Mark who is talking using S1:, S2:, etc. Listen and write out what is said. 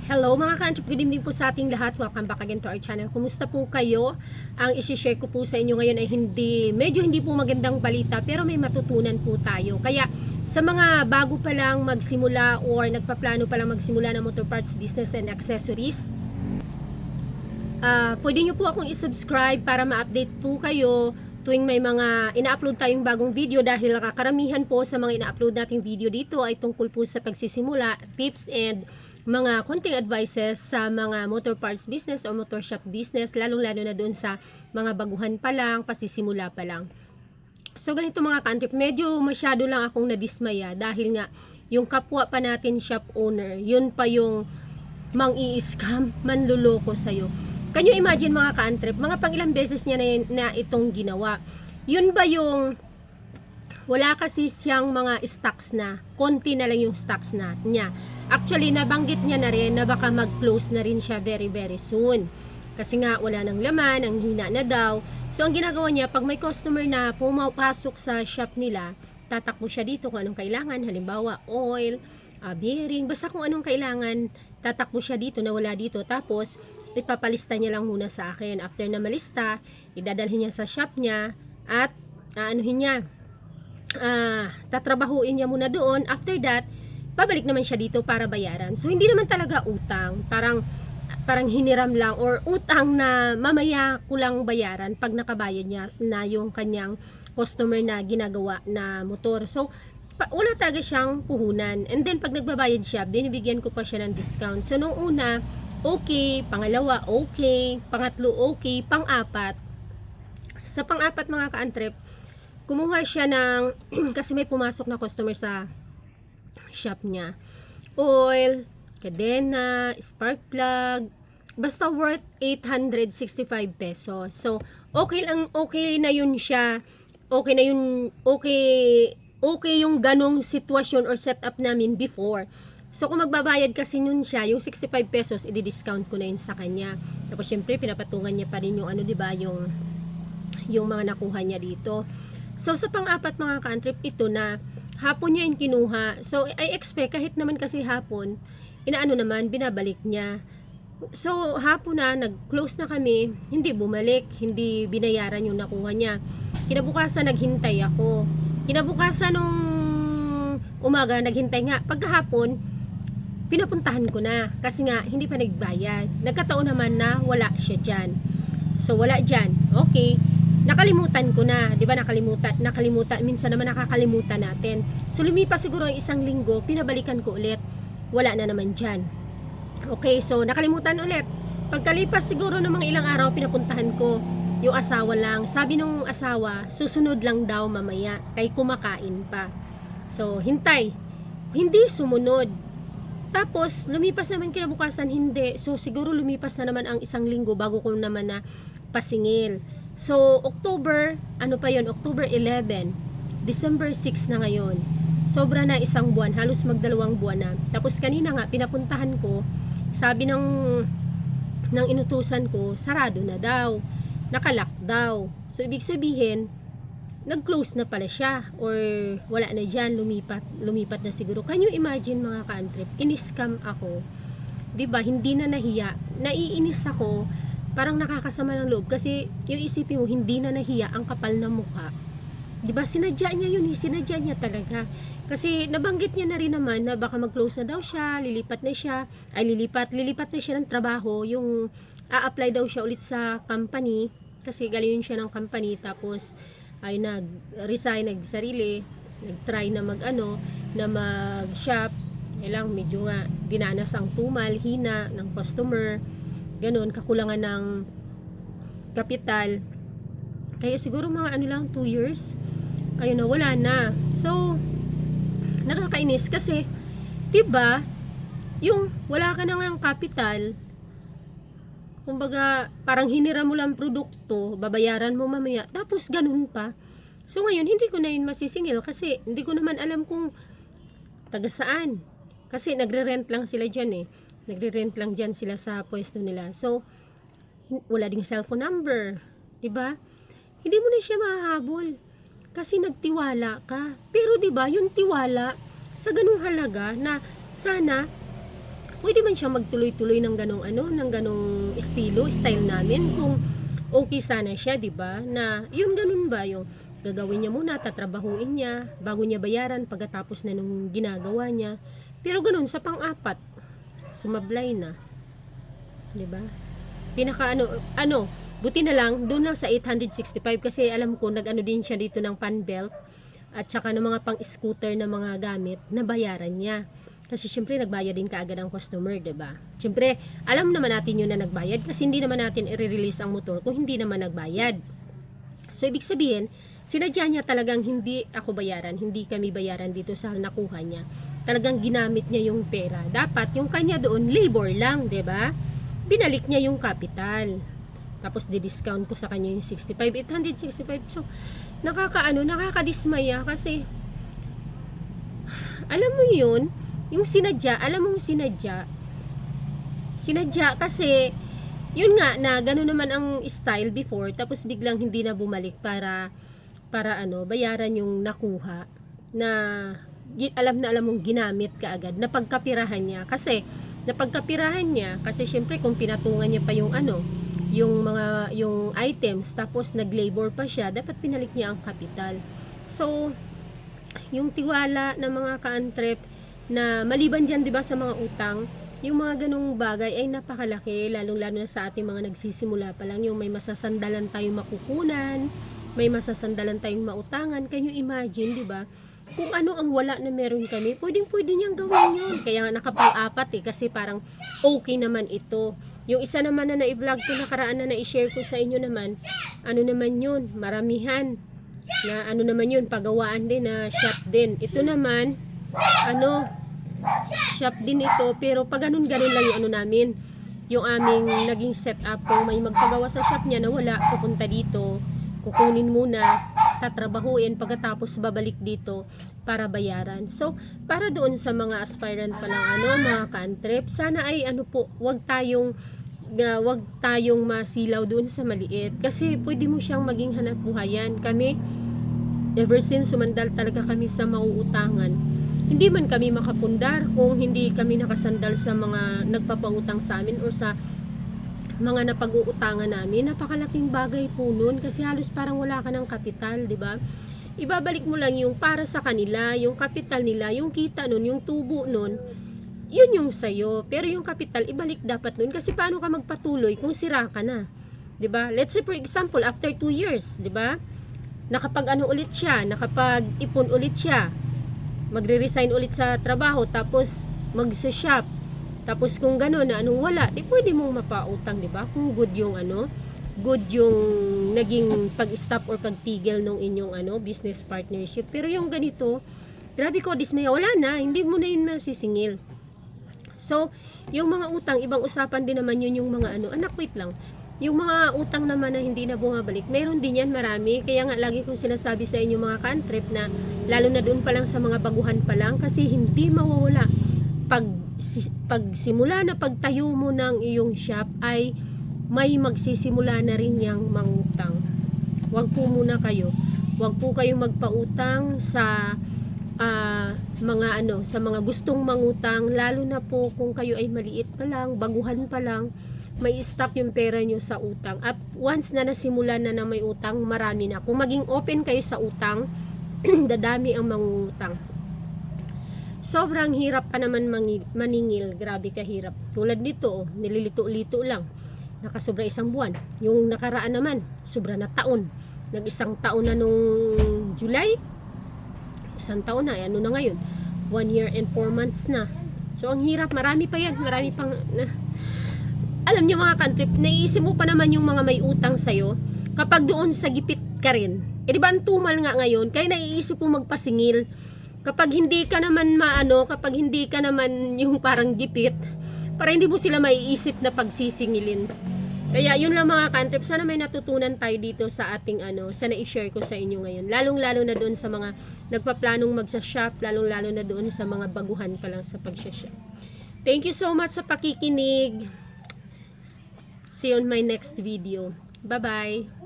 S1: Hello mga ka-entrep, good evening po sa ating lahat. Welcome back again to our channel. Kumusta po kayo? Ang isi-share ko po sa inyo ngayon ay medyo hindi po magandang balita, pero may matutunan po tayo. Kaya sa mga bago pa lang magsimula or nagpaplano pa lang magsimula ng motor parts business and accessories, pwede nyo po akong i-subscribe para ma-update po kayo tuwing may mga ina-upload tayong bagong video, dahil karamihan po sa mga ina-upload nating video dito ay tungkol po sa pagsisimula, tips and mga konting advices sa mga motor parts business o motor shop business, lalong-lalo na doon sa mga baguhan pa lang, pasisimula pa lang. So ganito mga ka-entrep, medyo masyado lang akong nadismaya dahil nga yung kapwa pa natin shop owner, yun pa yung mang-i-scam, manluloko sa'yo. Can you imagine mga ka-entrep, mga pang ilang beses niya na itong ginawa. Yun ba yung wala kasi siyang mga stocks na, konti na lang yung stocks na niya. Actually, nabanggit niya na rin na baka mag-close na rin siya very very soon. Kasi nga wala nang laman, ang hina na daw. So ang ginagawa niya, pag may customer na pumapasok sa shop nila, tatakbo siya dito kung anong kailangan, halimbawa oil, bearing, basta kung anong kailangan, tatakbo siya dito na wala dito. Tapos ipapalista niya lang muna sa akin. After na malista, idadalhin niya sa shop niya at anuhin niya, tatrabahuin niya muna doon. After that, babalik naman siya dito para bayaran. So hindi naman talaga utang, parang hiniram lang or utang na mamaya kulang bayaran pag nakabayad niya na yung kanyang customer na ginagawa na motor. So wala talaga siyang puhunan. And then pag nagbabayad siya, binibigyan ko pa siya ng discount. So nung una, okay, pangalawa okay, pangatlo okay, pang-apat. Sa pang-apat mga ka-entrep, kumuha siya ng kasi may pumasok na customer sa shop niya. Oil, kadena, spark plug, basta worth 865 pesos. So okay lang, okay na yun siya. Okay na yun, okay yung ganong sitwasyon or setup namin before. So kung magbabayad kasi nun siya, yung 65 pesos, i-discount ko na yun sa kanya. Tapos syempre, pinapatungan niya pa rin yung ano, diba, yung mga nakuha niya dito. So sa pang-apat mga ka-entrep, ito na, hapon niya yung kinuha. So I expect, kahit naman kasi hapon, inaano naman, binabalik niya. So hapon na, nag-close na kami, hindi bumalik, hindi binayaran yung nakuha niya. Kinabukasan, naghintay ako. Kinabukasan nung umaga, naghintay nga. Pagkahapon, pinapuntahan ko na. Kasi nga, hindi pa nagbayad. Nagkataon naman na wala siya dyan. So, wala dyan. Okay. Nakalimutan ko na. Diba nakalimutan. Minsan naman nakakalimutan natin. So, lumipas siguro ang isang linggo, pinabalikan ko ulit. Wala na naman dyan. Okay. So, nakalimutan ulit. Pagkalipas siguro ng mga ilang araw, pinapuntahan ko. Yung asawa lang. Sabi nung asawa, susunod lang daw mamaya. Kay kumakain pa. So, hintay. Hindi sumunod. Tapos, lumipas naman kinabukasan, hindi. So, siguro lumipas na naman ang isang linggo bago ko naman na pasingil. So, October, ano pa yon, October 11, December 6 na ngayon. Sobra na isang buwan, halos magdalawang buwan na. Tapos kanina nga, pinapuntahan ko, sabi ng inutusan ko, sarado na daw. Nakalock daw. So, ibig sabihin, nag-close na pala siya or wala na dyan, lumipat na siguro. Can you imagine mga ka-entrep, in-scam ako, diba, hindi na nahiya, naiinis ako, parang nakakasama ng loob kasi yung isipin mo, hindi na nahiya, ang kapal na mukha, diba, sinadya niya yun, sinadya niya talaga kasi nabanggit niya na rin naman na baka mag-close na daw siya, lilipat na siya ng trabaho, yung a-apply daw siya ulit sa company kasi galing siya ng company, tapos ay nag-resign, nag-sarili, nag-try na mag-shop. Kailang medyo nga dinanas ang tumal, hina ng customer, ganun, kakulangan ng kapital. Kaya siguro mga 2 years, ayun na, wala na. So, nakakainis kasi, diba, yung wala ka na ng kapital, kumbaga, parang hinira mo lang produkto, babayaran mo mamaya, tapos ganun pa. So ngayon, hindi ko na yun masisingil kasi hindi ko naman alam kung taga saan. Kasi nagre-rent lang sila dyan eh. Nagre-rent lang dyan sila sa pwesto nila. So, wala ding cellphone number. Diba? Hindi mo na siya mahahabol. Kasi nagtiwala ka. Pero diba, yung tiwala sa ganung halaga na sana pwede man siya magtuloy-tuloy ng ganong ng ganong style namin kung okay sana siya, 'di ba? Na yung ganun ba yung gagawin niya muna, tatrabahuin niya bago niya bayaran pagkatapos na nung ginagawa niya. Pero ganun sa pang-apat, sumablay na, 'di ba? Pinaka buti na lang doon lang sa 865 kasi alam ko nag-ano din siya dito ng fan belt at saka ng mga pang-scooter na mga gamit na bayaran niya. Kasi syempre nagbayad din kaagad ang customer, 'di ba? Syempre, alam naman natin 'yun na nagbayad kasi hindi naman natin i-release ang motor kung hindi naman nagbayad. So ibig sabihin, sinadya niya talagang hindi ako bayaran, hindi kami bayaran dito sa nakuha niya. Talagang ginamit niya yung pera. Dapat yung kanya doon labor lang, 'di ba? Binalik niya yung capital. Tapos di-discount ko sa kanya yung 865. So nakakadismaya kasi alam mo 'yun, yung sinadya, alam mong sinadya kasi yun nga na gano'n naman ang style before tapos biglang hindi na bumalik para bayaran yung nakuha na alam mong ginamit kaagad, napagkapirahan niya kasi syempre kung pinatungan niya pa yung yung items tapos naglabor pa siya, dapat pinalik niya ang kapital. So yung tiwala ng mga ka-antrep na maliban dyan, 'di ba, sa mga utang, yung mga ganung bagay ay napakalaki, lalong-lalo na sa ating mga nagsisimula pa lang, yung may masasandalan tayong makukunan, may masasandalan tayong mautangan. Can you imagine, 'di ba? Kung ano ang wala na meron kami, pwedeng niyang gawin 'yun. Kaya nga nakapang-apat kasi parang okay naman ito. Yung isa naman na i-vlog ko nakaraan na i-share ko sa inyo naman, naman 'yun, maramihan. Na naman 'yun, pagawaan din na shop din. Ito naman shop din ito, pero pag ganun lang yung namin, yung aming naging setup. Kung may magpagawa sa shop niya na wala, pupunta dito, kukunin muna, tatrabahuin, pagkatapos babalik dito para bayaran. So para doon sa mga aspirant pa lang mga ka-antrep, sana ay wag tayong masilaw doon sa maliit kasi pwede mo siyang maging hanap buhayan. Kami ever since sumandal talaga kami sa mauutangan, hindi man kami makapundar kung hindi kami nakasandal sa mga nagpapautang sa amin o sa mga napag-uutangan namin. Napakalaking bagay po nun kasi halos parang wala ka ng kapital, 'di ba? Ibabalik mo lang yung para sa kanila, yung kapital nila, yung kita nun, yung tubo nun, yun yung sayo. Pero yung kapital, ibalik dapat nun kasi paano ka magpatuloy kung sira ka na, 'di ba? Let's say for example, after 2 years, 'di ba? Nakapag ulit siya, nakapag-ipon ulit siya, magre-resign ulit sa trabaho, tapos magsa-shop, tapos kung gano'n na wala, di pwede mong mapautang, di ba? Kung good yung good yung naging pag-stop or pagtigil ng inyong business partnership. Pero yung ganito, grabe ko, dismaya, wala na, hindi mo na yun masisingil. So yung mga utang, ibang usapan din naman yun. Yung mga anak, wait lang, yung mga utang naman na hindi na bumabalik, meron din yan, marami. Kaya nga lagi kong sinasabi sa inyo mga ka-antrep na lalo na doon pa lang sa mga baguhan pa lang, kasi hindi mawawala. Pag simula na pagtayo mo ng iyong shop ay may magsisimula na rin yang mangutang. Wag po kayong magpautang sa sa mga gustong mangutang, lalo na po kung kayo ay maliit pa lang, baguhan pa lang, may stop yung pera nyo sa utang. At once na nasimulan na may utang, marami na. Kung maging open kayo sa utang, dadami ang mangutang. Sobrang hirap pa naman maningil. Grabe kahirap. Tulad nito, nililito-lito lang. Nakasobra 1 buwan. Yung nakaraan naman, sobra na taon. Nag-1 taon na nung July. 1 taon na. Na ngayon? 1 year and 4 months na. So, ang hirap. Marami pa yan. Marami pang... Alam niyo mga ka-antrep, naiisip mo pa naman yung mga may utang sa'yo kapag doon sa gipit ka rin. Di ba ang tumal nga ngayon, kaya naiisip mo magpasingil. Kapag hindi ka naman kapag hindi ka naman yung parang gipit, para hindi mo sila maiisip na pagsisingilin. Kaya yun lang mga ka-antrep, sana may natutunan tayo dito sa ating sana i-share ko sa inyo ngayon. Lalong-lalo na doon sa mga nagpaplanong magsa-shop, lalong-lalo na doon sa mga baguhan pa lang sa pag-shop. Thank you so much sa pakikinig. See you on my next video. Bye-bye.